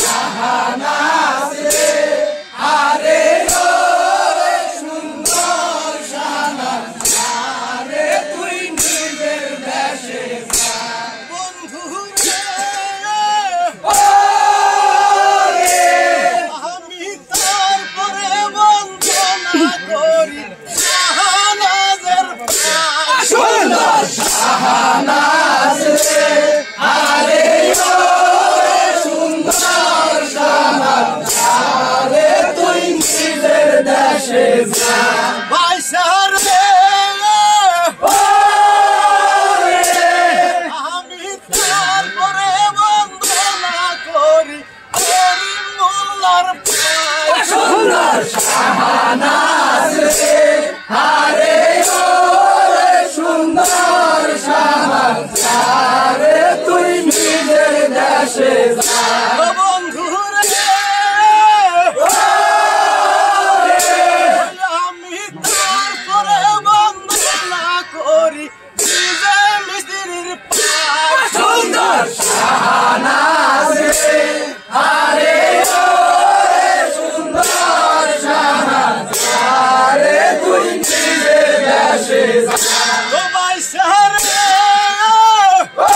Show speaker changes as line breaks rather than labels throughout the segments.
শাহনাজ রে আরে ও রে সুন্দর শাহনাজ আরে তুই নিজের দেশে যা বন্ধু রে ও রে আমি তারপরে বন্দনা করি শাহনাজের সুন্দর শাহনাজ রে আরে ও রে সুন্দর শাহনাজ আরে তুই নিজের দেশে যা ভাইসার রে ও রে আমি তারপরে বন্দনা করি করিম মোল্লার সুন্দর শাহনাজ রে আরে ও রে সুন্দর শাহনাজ আরে তুই নিজের দেশে যা বন্ধু রে ও রে আমি তারপরে বন্দনা করি নিজে মিস্ত্রির পায় সুন্দর শাহনাজ রে আরে ও রে সুন্দর শাহনাজ আরে তুই নিজের দেশে যা ও ভাইসার রে ও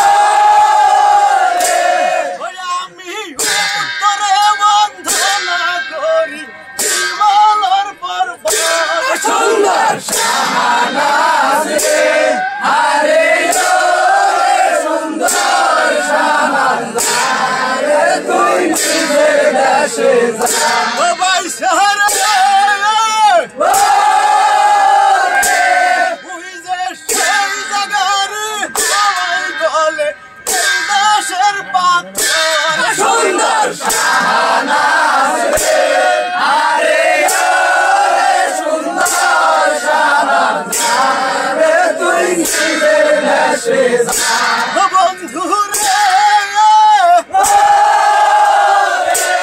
রে আমি উত্তরে বন্দনা করি হিমালয়ের পর্বত সুন্দর শাহনাজ রে আরে ও রে সুন্দর শাহনাজ আরে তুই নিজের দেশে যা ও ভাইসার রে ও রে ওই যে সেই জায়গার হাওয়ায় গলে এই দেশের পাথর সুন্দর শাহনাজ রে আরে ও রে সুন্দর শাহনাজ আরে তুই নিজের দেশে যা বন্ধু রে ও রে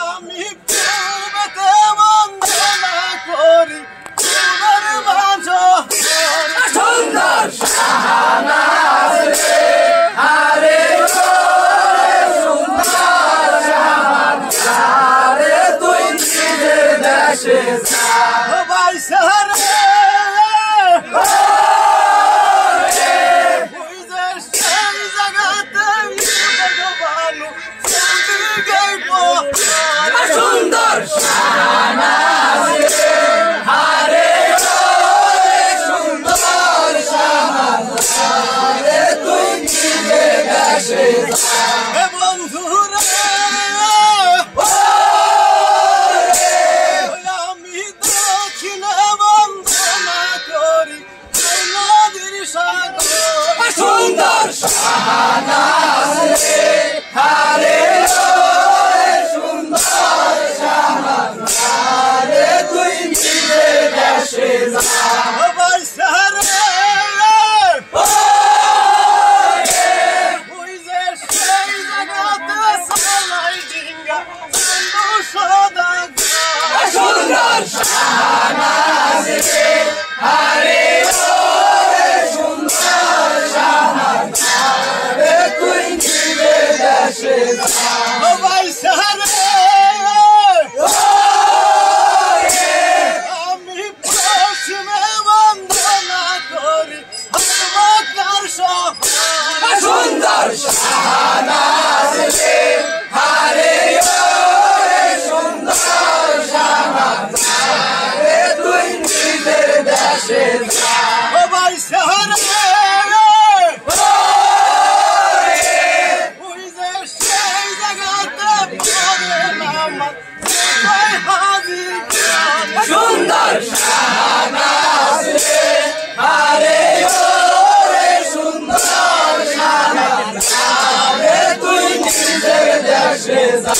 আমি পূবেতে বন্দনা করি তোমার মাঝো সুন্দর শাহনাজ রে আরে ও রে সুন্দর শাহনাজ আরে তুই নিজের দেশে যা ভাইসার রে ও রে ওই যে সেই জায়গাতে ভালো সুন্দর শাহনাজ রে আরে ও রে সুন্দর শাহনাজ আরে তুই নিজের দেশে যা বন্ধু রে ও রে আমি দক্ষিণে বন্দনা করি নদীর সাগর সুন্দর শাহনাজ রে আরে ও রে সুন্দর শাহনাজ আরে তুই নিজের দেশে যা ভাইসার রে ও রে ওই যে সেই জায়গাতে সালাই ডিঙ্গা চান্দু সদাগর সুন্দর শাহনাজ রে আরে ও রে সুন্দর শাহনাজ আরে তুই নিজের দেশে যা ভাইসার রে ও রে আমি পশ্চিমে বন্দনা করি মক্কার শহর সুন্দর শাহনাজ রে আরে ও রে সুন্দর শাহনাজ আরে তুই নিজের দেশে যা ভাইসার রে ও রে ওই যে সেই জায়গাতে পড়ে নামাজ হাজির সুন্দর শাহনাজ রে আরে ও রে সুন্দর শাহনাজ আরে তুই নিজের দেশে যা